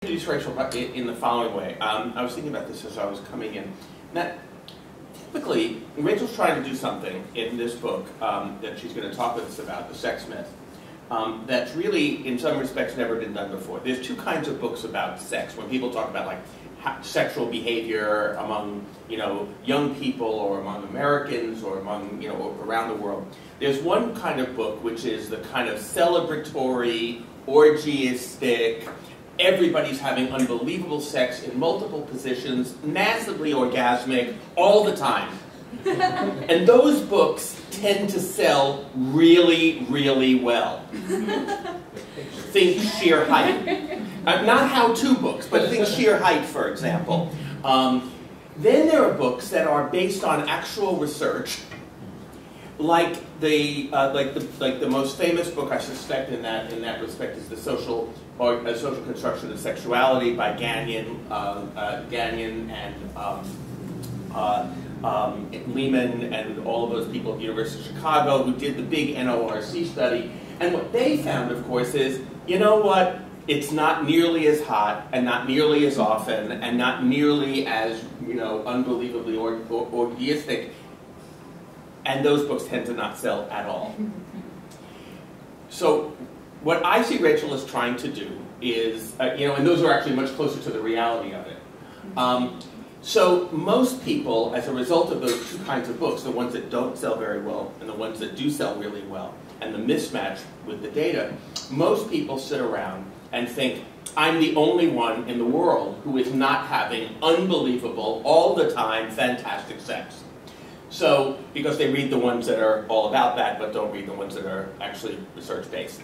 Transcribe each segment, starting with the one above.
Introduce Rachel in the following way. I was thinking about this as I was coming in. That typically, Rachel's trying to do something in this book that she's going to talk with us about, the sex myth, that's really, in some respects, never been done before. There's two kinds of books about sex. When people talk about like sexual behavior among young people or among Americans or among around the world, there's one kind of book which is the kind of celebratory, orgiastic, everybody's having unbelievable sex in multiple positions, massively orgasmic, all the time. And those books tend to sell really, really well. Think Sheer Height. Not how-to books, but think Sheer Height, for example. Then there are books that are based on actual research, like the most famous book, I suspect, in that respect, is the Social Construction of Sexuality by Gagnon and Lehman and all of those people at the University of Chicago who did the big NORC study. And what they found, of course, is, you know what? It's not nearly as hot, and not nearly as often, and not nearly as unbelievably orgiastic. And those books tend to not sell at all. So what I see Rachel is trying to do is, and those are actually much closer to the reality of it. So most people, as a result of those two kinds of books, the ones that don't sell very well and the ones that do sell really well, and the mismatch with the data, most people sit around and think, I'm the only one in the world who is not having unbelievable, all the time, fantastic sex. So, because they read the ones that are all about that, but don't read the ones that are actually research-based.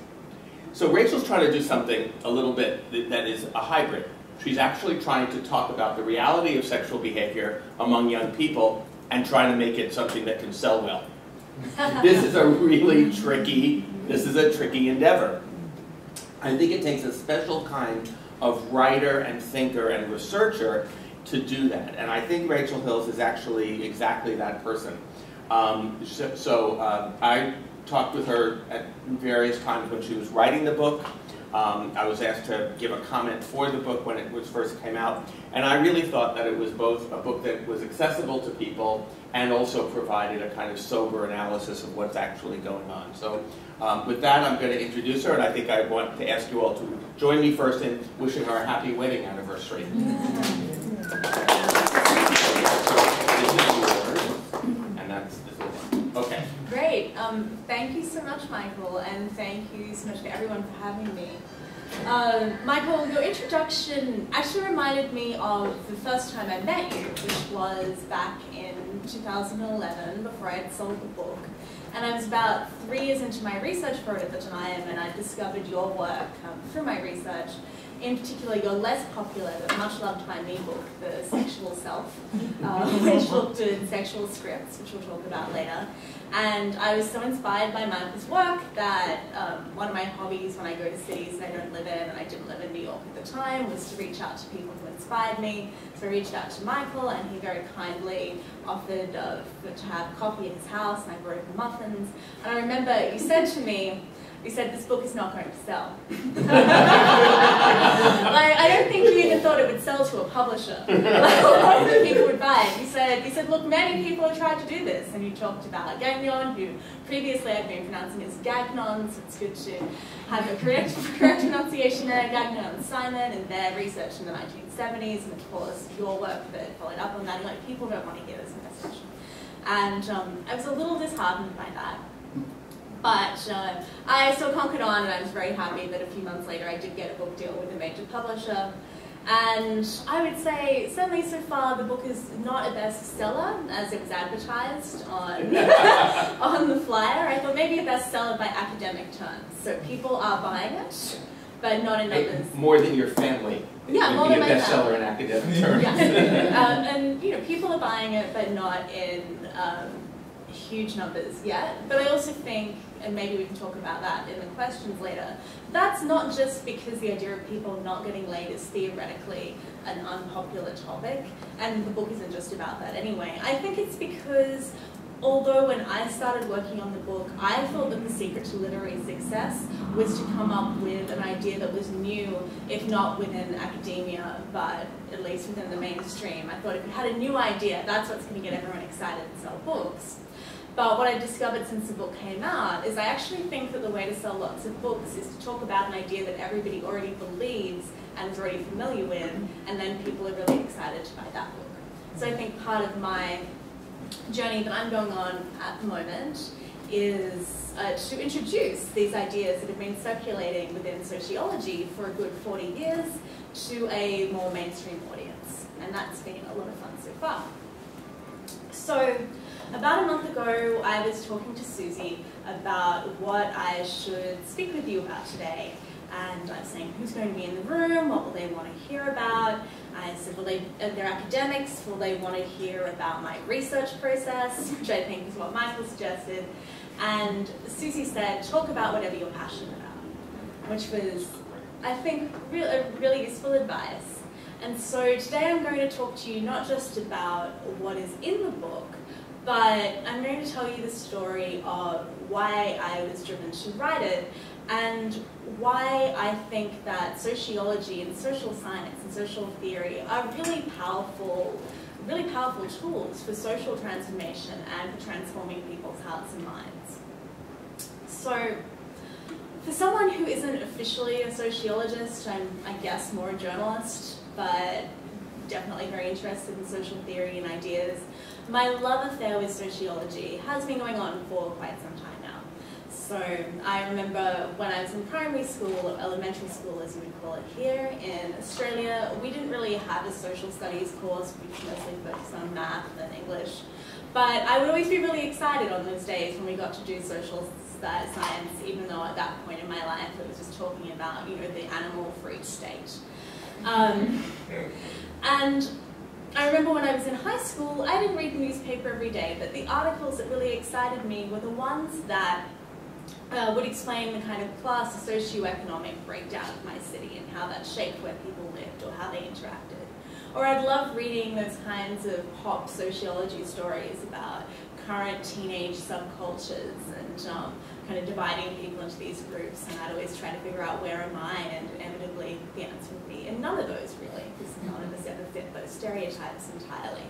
So Rachel's trying to do something a little bit that is a hybrid. She's actually trying to talk about the reality of sexual behavior among young people and trying to make it something that can sell well. This is a tricky endeavor. I think it takes a special kind of writer and thinker and researcher to do that. And I think Rachel Hills is actually exactly that person. I talked with her at various times when she was writing the book. I was asked to give a comment for the book when it first came out. And I really thought that it was both a book that was accessible to people and also provided a kind of sober analysis of what's actually going on. So with that, I'm going to introduce her, and I think I want to ask you all to join me first in wishing her a happy wedding anniversary. Okay. Great. Thank you so much, Michael, and thank you so much to everyone for having me. Michael, your introduction actually reminded me of the first time I met you, which was back in 2011, before I had sold the book. And I was about 3 years into my research for it at the time, and I discovered your work through my research. In particular, your less popular but much loved by me book, The Sexual Self, which looked at sexual scripts, which we'll talk about later. And I was so inspired by Michael's work that one of my hobbies when I go to cities that I don't live in, and I didn't live in New York at the time, was to reach out to people who inspired me. So I reached out to Michael, and he very kindly offered to have coffee at his house, and I brought him muffins. And I remember you said to me, this book is not going to sell. I don't think you even thought it would sell to a publisher. A lot of people would buy it. You said, look, many people have tried to do this. And you talked about Gagnon, who previously I'd been pronouncing as Gagnon, so it's good to have a correct pronunciation there. Gagnon and Simon and their research in the 1970s, and of course your work that followed up on that. Like, people don't want to hear this message. And I was a little disheartened by that. But I still conquered on, and I was very happy that a few months later I did get a book deal with a major publisher. And I would say, certainly so far, the book is not a bestseller, as it was advertised on, on the flyer. I thought maybe a bestseller by academic terms. So people are buying it, but not in numbers. More than your family. Yeah, more than my family. Bestseller in academic terms. Yeah. And people are buying it, but not in huge numbers yet. But I also think, and maybe we can talk about that in the questions later, that's not just because the idea of people not getting laid is theoretically an unpopular topic, and the book isn't just about that anyway. I think it's because although when I started working on the book, I thought that the secret to literary success was to come up with an idea that was new, if not within academia, but at least within the mainstream. I thought if you had a new idea, that's what's going to get everyone excited and sell books. But what I've discovered since the book came out is I actually think that the way to sell lots of books is to talk about an idea that everybody already believes and is already familiar with, and then people are really excited to buy that book. So I think part of my journey that I'm going on at the moment is to introduce these ideas that have been circulating within sociology for a good 40 years to a more mainstream audience. And that's been a lot of fun so far. So, about a month ago, I was talking to Susie about what I should speak with you about today. And I was saying, who's going to be in the room? What will they want to hear about? I said, they're academics. Will they want to hear about my research process? Which I think is what Michael suggested. And Susie said, talk about whatever you're passionate about. Which was, I think, really useful advice. And so today I'm going to talk to you not just about what is in the book, but I'm going to tell you the story of why I was driven to write it and why I think that sociology and social science and social theory are really powerful tools for social transformation and for transforming people's hearts and minds. So, for someone who isn't officially a sociologist, I'm, I guess, more a journalist, but definitely very interested in social theory and ideas. My love affair with sociology has been going on for quite some time now. So I remember when I was in primary school, or elementary school as you would call it here in Australia, we didn't really have a social studies course. We mostly focused on math and English. But I would always be really excited on those days when we got to do social science, even though at that point in my life it was just talking about, you know, the animal-free state. And I remember when I was in high school, I didn't read the newspaper every day, but the articles that really excited me were the ones that would explain the kind of class or socioeconomic breakdown of my city and how that shaped where people lived or how they interacted. Or I'd love reading those kinds of pop sociology stories about current teenage subcultures and kind of dividing people into these groups, and I'd always try to figure out where am I, and inevitably the answer would be in none of those really, because none of us ever fit those stereotypes entirely.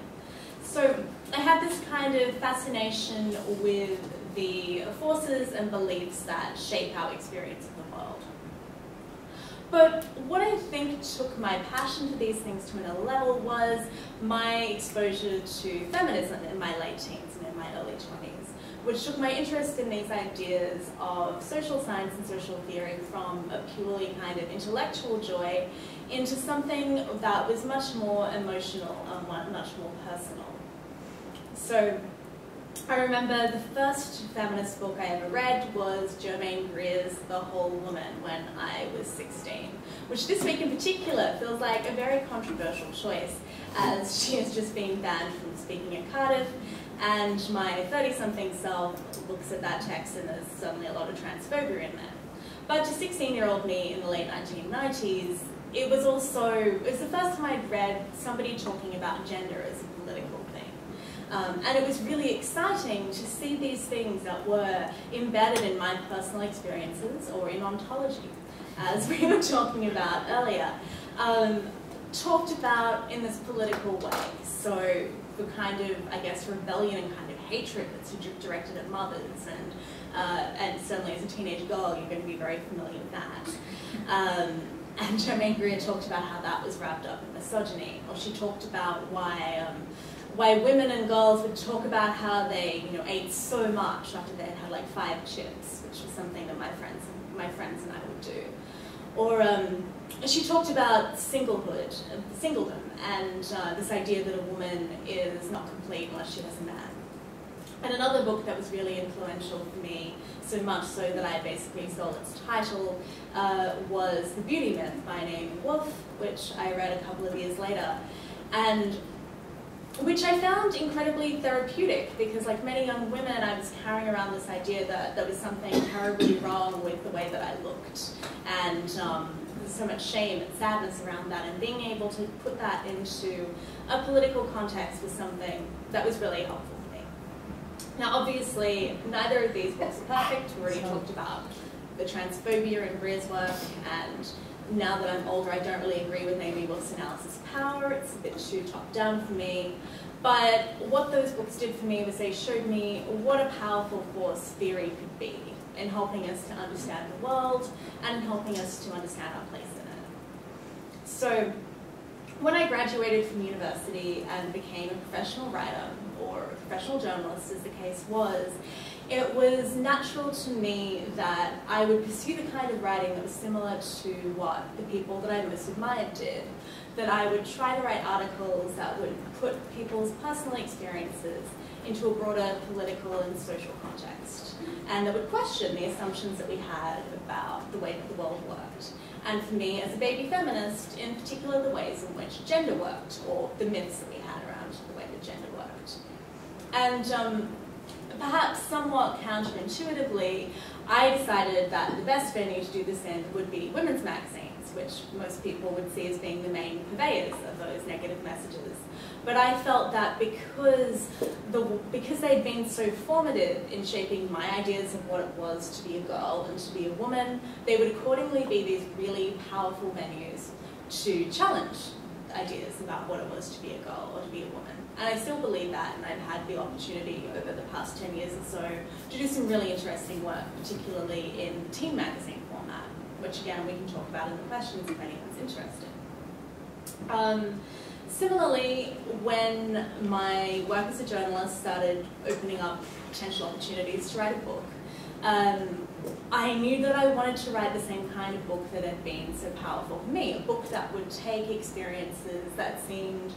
So I had this kind of fascination with the forces and beliefs that shape our experience of the world. But what I think took my passion for these things to another level was my exposure to feminism in my late teens and in my early 20s, which took my interest in these ideas of social science and social theory from a purely kind of intellectual joy into something that was much more emotional and much more personal. So I remember the first feminist book I ever read was Germaine Greer's The Whole Woman when I was 16, which this week in particular feels like a very controversial choice, as she has just been banned from speaking at Cardiff, and my 30-something self looks at that text and there's suddenly a lot of transphobia in there. But to 16-year-old me in the late 1990s, it was the first time I'd read somebody talking about gender as a political thing. And it was really exciting to see these things that were embedded in my personal experiences, or in ontology, as we were talking about earlier, talked about in this political way. So the kind of, I guess, rebellion and kind of hatred that's directed at mothers, and certainly as a teenage girl, you're going to be very familiar with that. And Germaine Greer talked about how that was wrapped up in misogyny, or she talked about why women and girls would talk about how they, you know, ate so much after they'd had like 5 chips, which was something that my friends and I would do. Or she talked about singledom, and this idea that a woman is not complete unless she has a man. And another book that was really influential for me, so much so that I basically stole its title, was The Beauty Myth by Naomi Wolf, which I read a couple of years later, and which I found incredibly therapeutic, because like many young women, I was carrying around this idea that there was something terribly wrong with the way that I looked, and there's so much shame and sadness around that, and being able to put that into a political context was something that was really helpful for me. Now obviously, neither of these books are perfect. We already talked about the transphobia in Bria's work, and now that I'm older, I don't really agree with Amy Wilkes' analysis of power. It's a bit too top-down for me. But what those books did for me was they showed me what a powerful force theory could be in helping us to understand the world and in helping us to understand our place in it. So when I graduated from university and became a professional writer, or a professional journalist as the case was, it was natural to me that I would pursue the kind of writing that was similar to what the people that I most admired did. That I would try to write articles that would put people's personal experiences into a broader political and social context, and that would question the assumptions that we had about the way that the world worked. And for me, as a baby feminist, in particular the ways in which gender worked, or the myths that we had around the way that gender worked. And perhaps somewhat counterintuitively, I decided that the best venue to do this in would be women's magazines, which most people would see as being the main purveyors of those negative messages. But I felt that because they'd been so formative in shaping my ideas of what it was to be a girl and to be a woman, they would accordingly be these really powerful venues to challenge ideas about what it was to be a girl or to be a woman. And I still believe that, and I've had the opportunity over the past 10 years or so to do some really interesting work, particularly in teen magazine format, which again we can talk about in the questions if anyone's interested. Similarly, when my work as a journalist started opening up potential opportunities to write a book, I knew that I wanted to write the same kind of book that had been so powerful for me, a book that would take experiences that seemed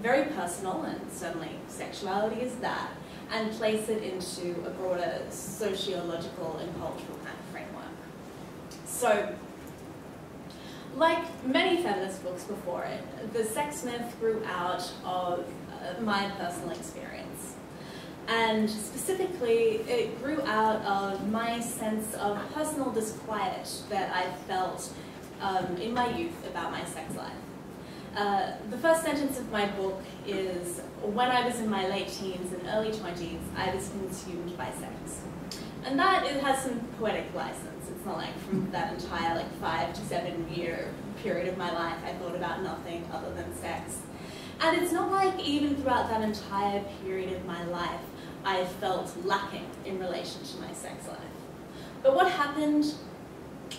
very personal, and certainly sexuality is that, and place it into a broader sociological and cultural kind of framework. So, like many feminist books before it, The Sex Myth grew out of my personal experience. And specifically, it grew out of my sense of personal disquiet that I felt in my youth about my sex life. The first sentence of my book is, when I was in my late teens and early 20s, I was consumed by sex. And that, it has some poetic license. It's not like from that entire 5 to 7 year period of my life I thought about nothing other than sex. And it's not like even throughout that entire period of my life I felt lacking in relation to my sex life. But what happened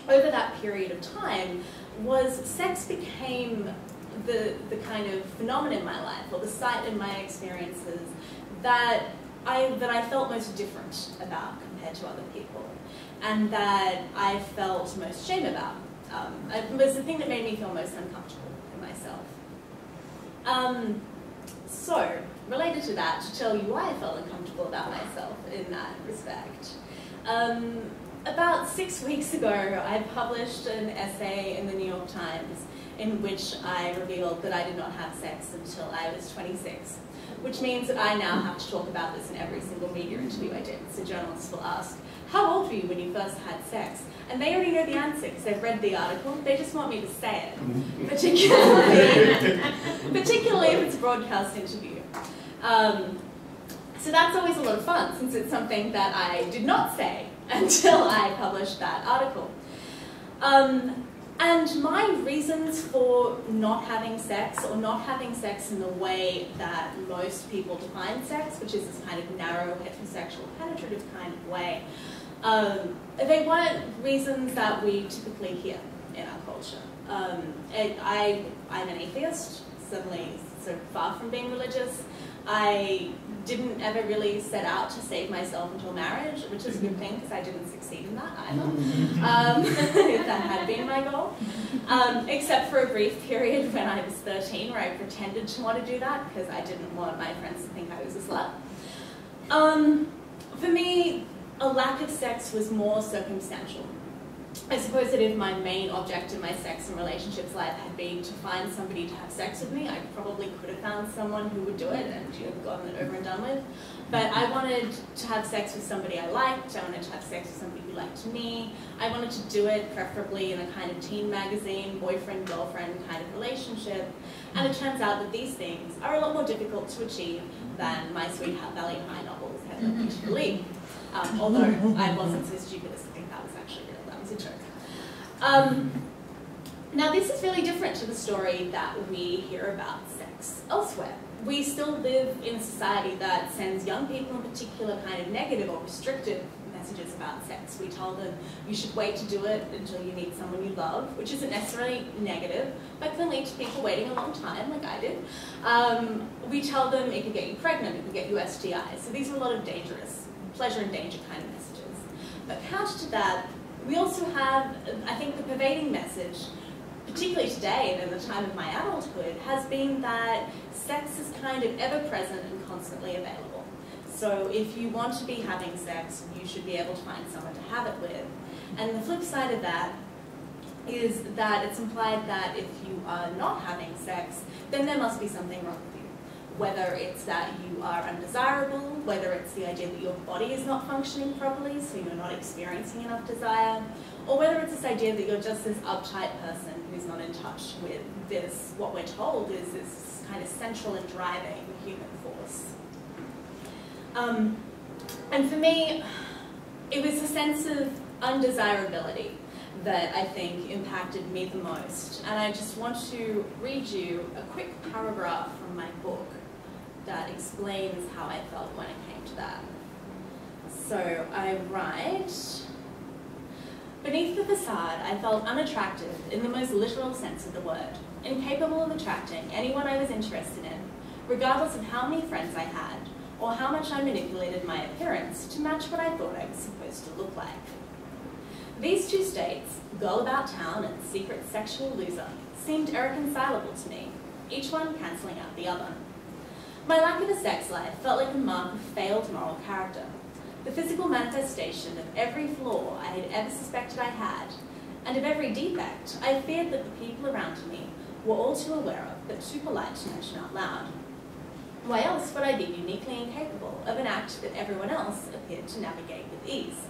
over that period of time was sex became the kind of phenomenon in my life, or the site in my experiences that I felt most different about compared to other people, and that I felt most shame about. It was the thing that made me feel most uncomfortable in myself. So, related to that, to tell you why I felt uncomfortable about myself in that respect. About 6 weeks ago, I published an essay in the New York Times in which I revealed that I did not have sex until I was 26, which means that I now have to talk about this in every single media interview I did. So journalists will ask, how old were you when you first had sex? And they already know the answer because they've read the article. They just want me to say it, particularly if it's a broadcast interview. So that's always a lot of fun, since it's something that I did not say until I published that article. And my reasons for not having sex, or not having sex in the way that most people define sex, which is this kind of narrow, heterosexual, penetrative kind of way, they weren't reasons that we typically hear in our culture. I'm an atheist, suddenly so far from being religious. I didn't ever really set out to save myself until marriage, which is a good thing because I didn't succeed in that either, if that had been my goal. Except for a brief period when I was 13 where I pretended to want to do that because I didn't want my friends to think I was a slut. For me, a lack of sex was more circumstantial. I suppose that if my main object in my sex and relationships life had been to find somebody to have sex with me, I probably could have found someone who would do it and gotten it over and done with. But I wanted to have sex with somebody I liked. I wanted to have sex with somebody who liked me. I wanted to do it preferably in a kind of teen magazine, boyfriend-girlfriend kind of relationship. And it turns out that these things are a lot more difficult to achieve than my Sweetheart Valley High novels had led me to believe. Although I wasn't so stupid as to think that was actually real, that was a joke. Now this is really different to the story that we hear about sex elsewhere. We still live in a society that sends young people in particular kind of negative or restrictive messages about sex. We tell them you should wait to do it until you meet someone you love, which isn't necessarily negative, but can lead to people waiting a long time, like I did. We tell them it can get you pregnant, it can get you STIs. So these are a lot of dangerous, pleasure and danger kind of messages. But counter to that, we also have, I think, the pervading message, particularly today and in the time of my adulthood, has been that sex is kind of ever-present and constantly available. So if you want to be having sex, you should be able to find someone to have it with. And the flip side of that is that it's implied that if you are not having sex, then there must be something wrong with you. Whether it's that you are undesirable, whether it's the idea that your body is not functioning properly, so you're not experiencing enough desire, or whether it's this idea that you're just this uptight person who's not in touch with this, what we're told is this kind of central and driving human force. And for me, it was a sense of undesirability that I think impacted me the most. And I just want to read you a quick paragraph from my book that explains how I felt when it came to that. So I write, beneath the facade, I felt unattractive in the most literal sense of the word, incapable of attracting anyone I was interested in, regardless of how many friends I had, or how much I manipulated my appearance to match what I thought I was supposed to look like. These two states, girl about town and secret sexual loser, seemed irreconcilable to me, each one cancelling out the other. My lack of a sex life felt like a mark of failed moral character, the physical manifestation of every flaw I had ever suspected I had, and of every defect I feared that the people around me were all too aware of, but too polite to mention out loud. Why else would I be uniquely incapable of an act that everyone else appeared to navigate with ease?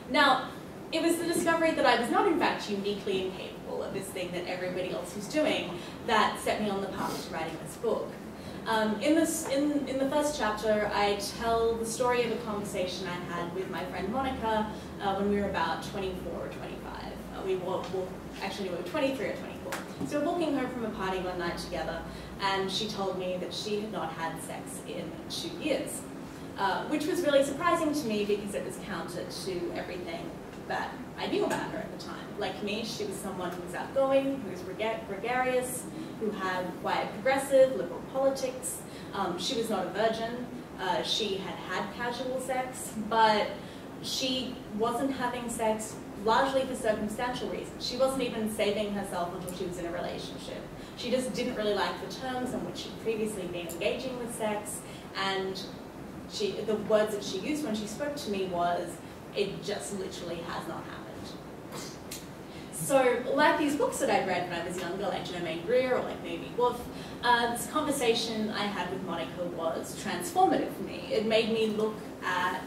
Now, it was the discovery that I was not in fact uniquely incapable of this thing that everybody else was doing that set me on the path to writing this book. In the first chapter, I tell the story of a conversation I had with my friend Monica when we were about 24 or 25. Actually, we were 23 or 24. So we were walking home from a party one night together, and she told me that she had not had sex in 2 years, which was really surprising to me because it was counter to everything that I knew about her at the time. Like me, she was someone who was outgoing, who was gregarious, who had quite progressive, liberal politics. She was not a virgin. She had had casual sex, but she wasn't having sex largely for circumstantial reasons. She wasn't even saving herself until she was in a relationship. She just didn't really like the terms on which she'd previously been engaging with sex, and the words that she used when she spoke to me was, "It just literally has not happened." So, like these books that I'd read when I was younger, like Germaine Greer or like Maybe Wolf, this conversation I had with Monica was transformative for me. It made me look at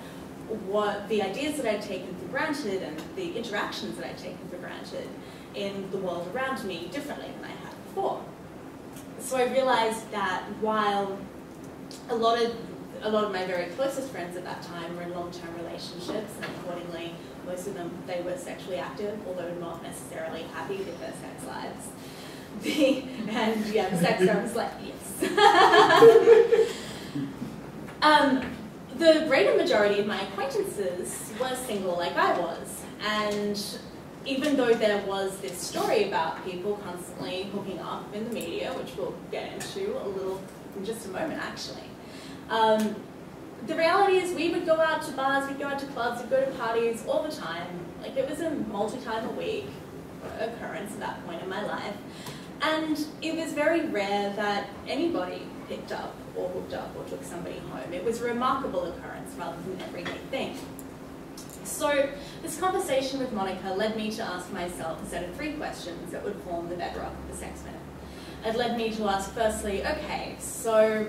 what the ideas that I'd taken for granted and the interactions that I'd taken for granted in the world around me differently than I had before. So I realized that while a lot of my very closest friends at that time were in long-term relationships, and accordingly, most of them, they were sexually active, although not necessarily happy with their sex lives. The sex drive was like, yes. The greater majority of my acquaintances were single like I was, and even though there was this story about people constantly hooking up in the media, which we'll get into a little in just a moment actually, the reality is we would go out to bars, we'd go out to clubs, we'd go to parties all the time. Like, it was a multi-time-a-week occurrence at that point in my life. And it was very rare that anybody picked up or hooked up or took somebody home. It was a remarkable occurrence rather than an everyday thing. So this conversation with Monica led me to ask myself a set of 3 questions that would form the bedrock of the sex myth. It led me to ask firstly, okay, so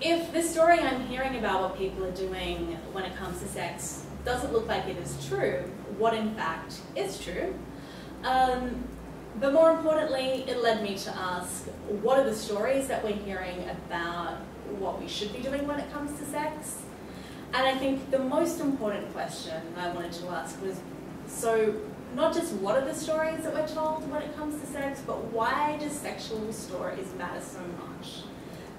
if the story I'm hearing about what people are doing when it comes to sex doesn't look like it is true, what in fact is true? But more importantly, it led me to ask, what are the stories that we're hearing about what we should be doing when it comes to sex? And I think the most important question I wanted to ask was, so not just what are the stories that we're told when it comes to sex, but why do sexual stories matter so much?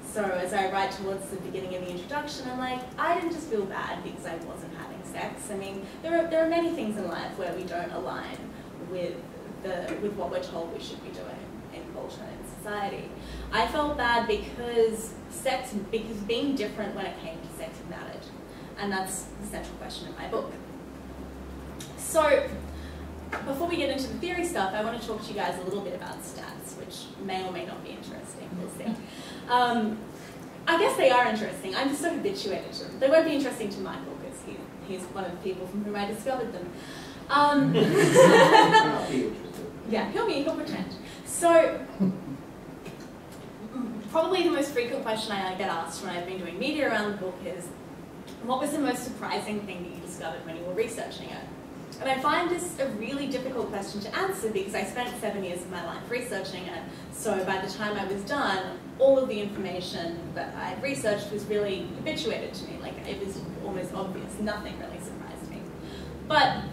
So as I write towards the beginning of the introduction, I'm like, I didn't just feel bad because I wasn't having sex. I mean, there are many things in life where we don't align with what we're told we should be doing in culture and in society. I felt bad because being different when it came to sex mattered. And that's the central question in my book. So, before we get into the theory stuff, I want to talk to you guys a little bit about stats, which may or may not be interesting. We'll see. I guess they are interesting. I'm just so habituated to them. They won't be interesting to Michael because he's one of the people from whom I discovered them. Yeah, he'll pretend. So, probably the most frequent question I get asked when I've been doing media around the book is, what was the most surprising thing that you discovered when you were researching it? And I find this a really difficult question to answer because I spent 7 years of my life researching it. So by the time I was done, all of the information that I had researched was really habituated to me. Like, it was almost obvious. Nothing really surprised me. But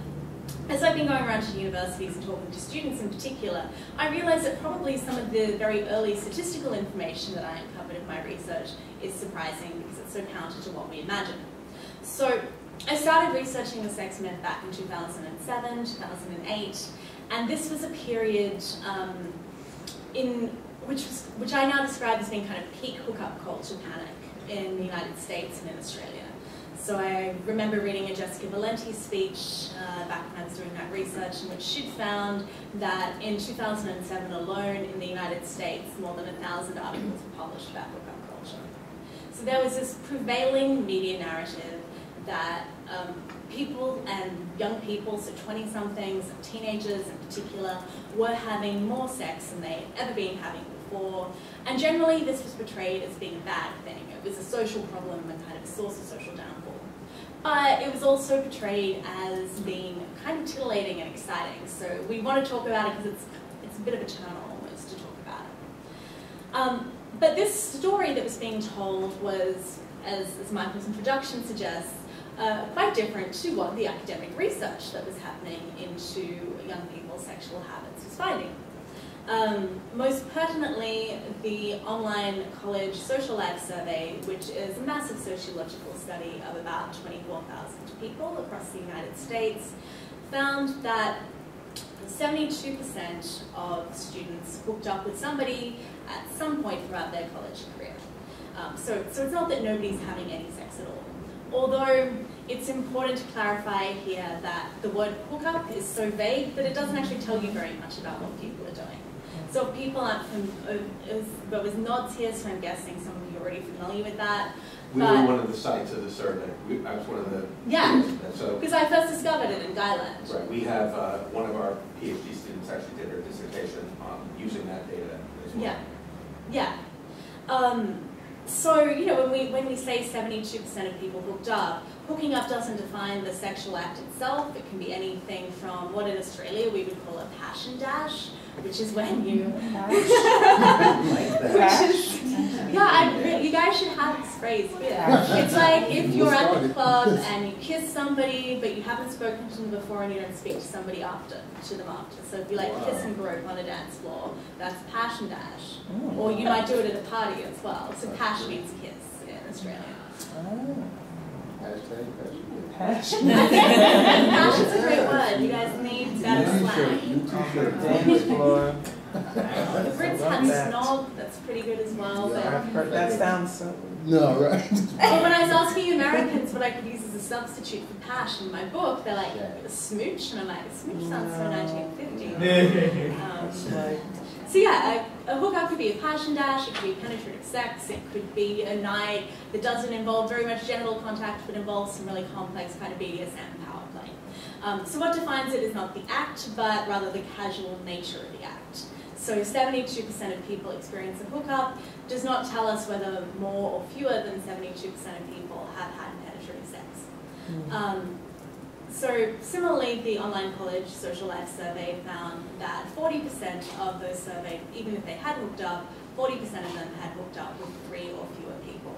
as I've been going around to universities and talking to students in particular, I realized that probably some of the very early statistical information that I uncovered in my research is surprising because it's so counter to what we imagine. So I started researching the sex myth back in 2007, 2008, and this was a period which I now describe as being kind of peak hookup culture panic in the United States and in Australia. So I remember reading a Jessica Valenti speech back when I was doing that research, in which she'd found that in 2007 alone in the United States, more than 1,000 articles were published about hookup culture. So there was this prevailing media narrative that people and young people, so 20-somethings, teenagers in particular, were having more sex than they'd ever been having before. And generally this was portrayed as being a bad thing. It was a social problem and kind of a source of social downfall. But it was also portrayed as being kind of titillating and exciting. So we want to talk about it because it's a bit of a turn-on almost to talk about it. But this story that was being told was, as Michael's introduction suggests, quite different to what the academic research that was happening into young people's sexual habits was finding. Most pertinently, the online college social life survey, which is a massive sociological study of about 24,000 people across the United States, found that 72% of students hooked up with somebody at some point throughout their college career. So it's not that nobody's having any sex at all. Although it's important to clarify here that the word hookup is so vague that it doesn't actually tell you very much about what people are doing. So if people aren't, there was nods here, so I'm guessing some of you are already familiar with that. We were one of the sites of the survey. I was one of the... Yeah, so, because I first discovered it in Guyland. Right, we have one of our PhD students actually did her dissertation on using that data as well. Yeah, yeah. So, you know, when we say 72% of people hooked up, hooking up doesn't define the sexual act itself. It can be anything from what in Australia we would call a passion dash, which is when you... you guys should have this phrase here. It's like if you're at the club and you kiss somebody, but you haven't spoken to them before and you don't speak to somebody to them after. So if you like kiss and grope on a dance floor, that's passion dash. Or you might do it at a party as well. So pash means kiss in Australia. Passion. Passion's a great word. You guys need better slang. Dance floor. The Brits have snog, that's pretty good as well. But I've heard that sounds so... No, right. Well, when I was asking Americans what I could use as a substitute for pash in my book, they're like, a smooch, and I'm like, a smooch sounds so 1950. So yeah, a hookup could be a passion dash, it could be penetrative sex, it could be a night that doesn't involve very much genital contact, but involves some really complex kind of BDSM power play. So what defines it is not the act, but rather the casual nature of the act. So 72% of people experience a hookup does not tell us whether more or fewer than 72% of people have had penetrative sex. So similarly, the online college social life survey found that 40% of those surveyed, even if they had hooked up, 40% of them had hooked up with 3 or fewer people.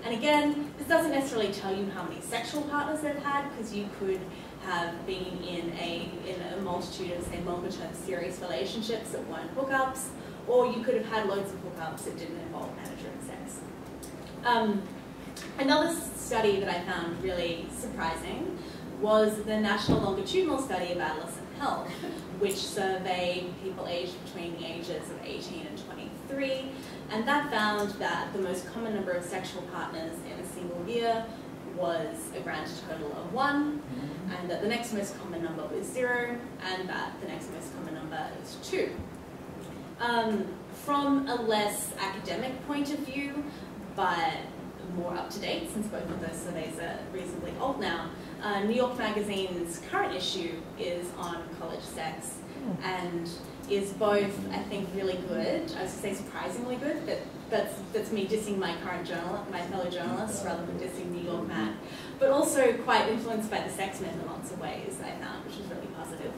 And again, this doesn't necessarily tell you how many sexual partners they've had, because you could have been in a multitude of, say, longer-term serious relationships that weren't hookups, or you could have had loads of hookups that didn't involve penetrative sex. Another study that I found really surprising was the National Longitudinal Study of Adolescent Health, which surveyed people aged between the ages of 18 and 23, and that found that the most common number of sexual partners in a single year was a grand total of 1, and that the next most common number was 0, and that the next most common number is 2. From a less academic point of view, but more up to date, since both of those surveys are reasonably old now, New York Magazine's current issue is on college sex, and is both, I think, really good. I was going to say surprisingly good, but that's me dissing my fellow journalists rather than dissing New York Mag, but also quite influenced by the sex myth in lots of ways, I found, which is really positive.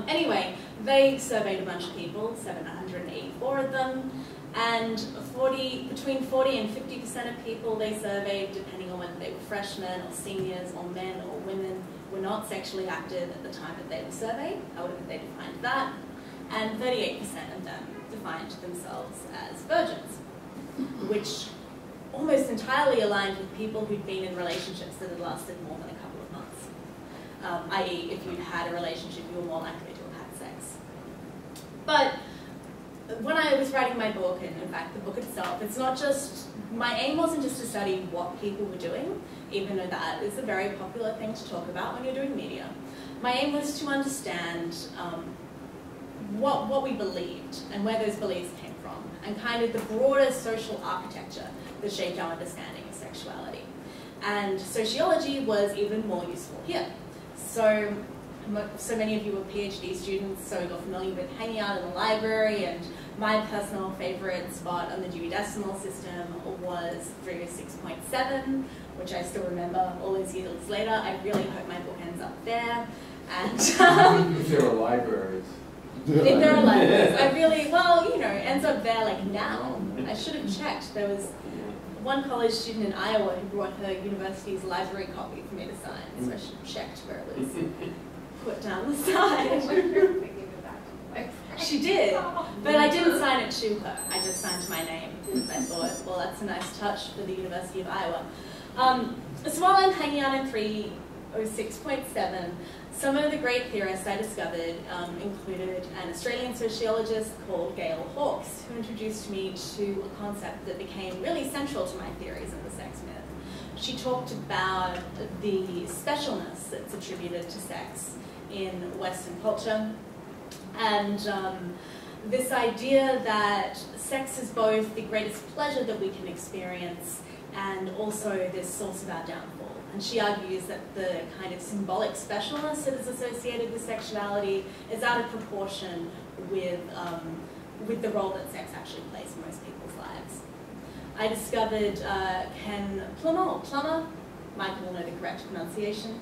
Anyway, they surveyed a bunch of people, 784 of them, and between 40 and 50% of people they surveyed, depending on whether they were freshmen or seniors or men or women, were not sexually active at the time that they were surveyed, however they defined that, and 38% of them defined themselves as virgins, which almost entirely aligned with people who'd been in relationships that had lasted more than a couple of months, i.e. if you'd had a relationship, you were more likely to have had sex. But when I was writing my book, and in fact the book itself, it's not just, my aim wasn't just to study what people were doing, even though that is a very popular thing to talk about when you're doing media. My aim was to understand what we believed and where those beliefs came from, and kind of the broader social architecture that shaped our understanding of sexuality. And sociology was even more useful here. So many of you were PhD students, so you're familiar with hanging out in the library, and my personal favorite spot on the Dewey Decimal System was 306.7, which I still remember all these years later. I really hope my book ends up there. And if there are libraries. If there are libraries, I really, well, you know, ends up there like now. I should have checked. There was one college student in Iowa who brought her university's library copy for me to sign, so I should have checked where it was put down the side. She did, but I didn't sign it to her. I just signed my name because I thought, well, that's a nice touch for the University of Iowa. So while I'm hanging out in 306.7, some of the great theorists I discovered included an Australian sociologist called Gail Hawkes, who introduced me to a concept that became really central to my theories of the sex myth. She talked about the specialness that's attributed to sex in Western culture, and this idea that sex is both the greatest pleasure that we can experience and also this source of our downfall. And she argues that the kind of symbolic specialness that is associated with sexuality is out of proportion with the role that sex actually plays in most people's lives. I discovered Ken Plummer, Michael will know the correct pronunciation,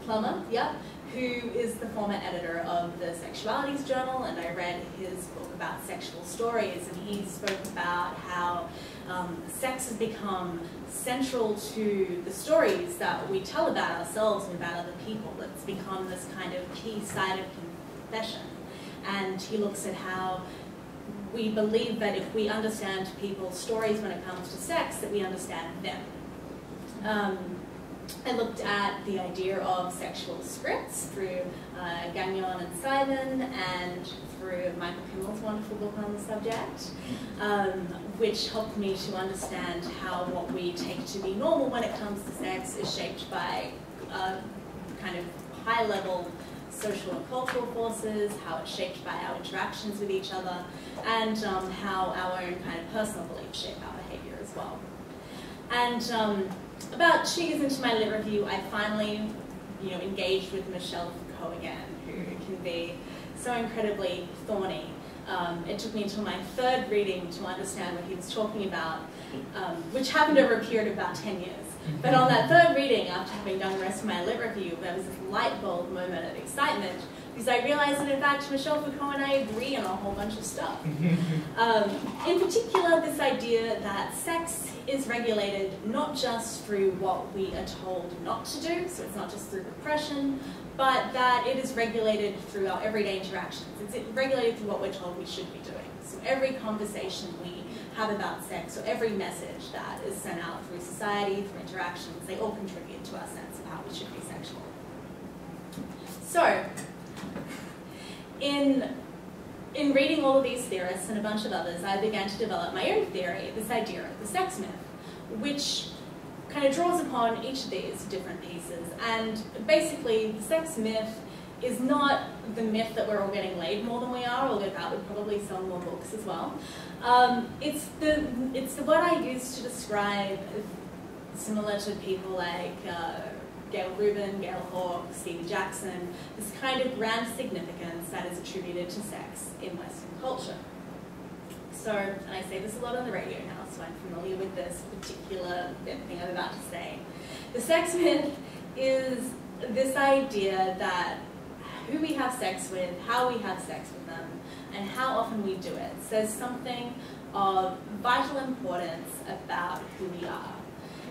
Plummer, yeah, who is the former editor of the Sexualities Journal, and I read his book about sexual stories, and he spoke about how sex has become central to the stories that we tell about ourselves and about other people. It's become this kind of key side of confession. And he looks at how we believe that if we understand people's stories when it comes to sex, that we understand them. I looked at the idea of sexual scripts through Gagnon and Simon, and through Michael Kimmel's wonderful book on the subject, which helped me to understand how what we take to be normal when it comes to sex is shaped by kind of high-level social and cultural forces, how it's shaped by our interactions with each other, and how our own kind of personal beliefs shape our behavior as well. And about 2 years into my lit review, I finally, engaged with Michelle Foucault again, who can be so incredibly thorny. It took me until my third reading to understand what he was talking about, which happened over a period of about 10 years. But on that third reading, after having done the rest of my lit review, there was this light bulb moment of excitement, because I realized that in fact Michel Foucault and I agree on a whole bunch of stuff. In particular, this idea that sex is regulated not just through what we are told not to do, so it's not just through repression, but that it is regulated through our everyday interactions. It's regulated through what we're told we should be doing. So every conversation we have about sex, or every message that is sent out through society, through interactions, they all contribute to our sense of how we should be sexual. So, in reading all of these theorists and a bunch of others, I began to develop my own theory, this idea of the sex myth, which kind of draws upon each of these different pieces. And basically, the sex myth is not the myth that we're all getting laid more than we are, although that would probably sell more books as well. It's the word I use to describe, similar to people like Gail Rubin, Gail Hawke, Stevie Jackson, this kind of grand significance that is attributed to sex in Western culture. So, and I say this a lot on the radio now, so I'm familiar with this particular thing I'm about to say. The sex myth is this idea that who we have sex with, how we have sex with them, and how often we do it says something of vital importance about who we are.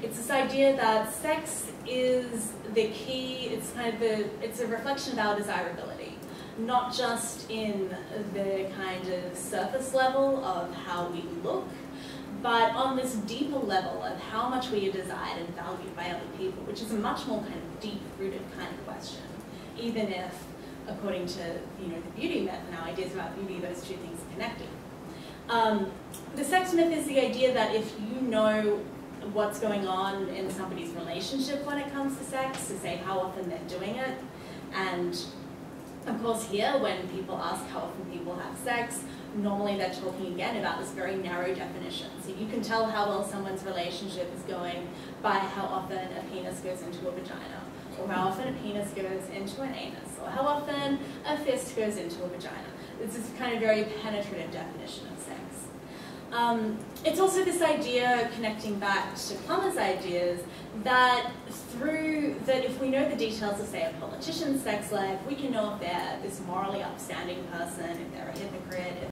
It's this idea that sex is the key, it's a reflection of our desirability, not just in the kind of surface level of how we look, but on this deeper level of how much we are desired and valued by other people, which is a much more kind of deep-rooted kind of question, even if, according to the beauty myth and our ideas about beauty, those two things are connected. The sex myth is the idea that if you know what's going on in somebody's relationship when it comes to sex, to say how often they're doing it, and of course here, when people ask how often people have sex, normally they're talking again about this very narrow definition. So you can tell how well someone's relationship is going by how often a penis goes into a vagina, or how often a penis goes into an anus, or how often a fist goes into a vagina. It's this kind of very penetrative definition of sex. It's also this idea, connecting back to Plummer's ideas, that if we know the details of, say, a politician's sex life, we can know if they're this morally upstanding person, if they're a hypocrite,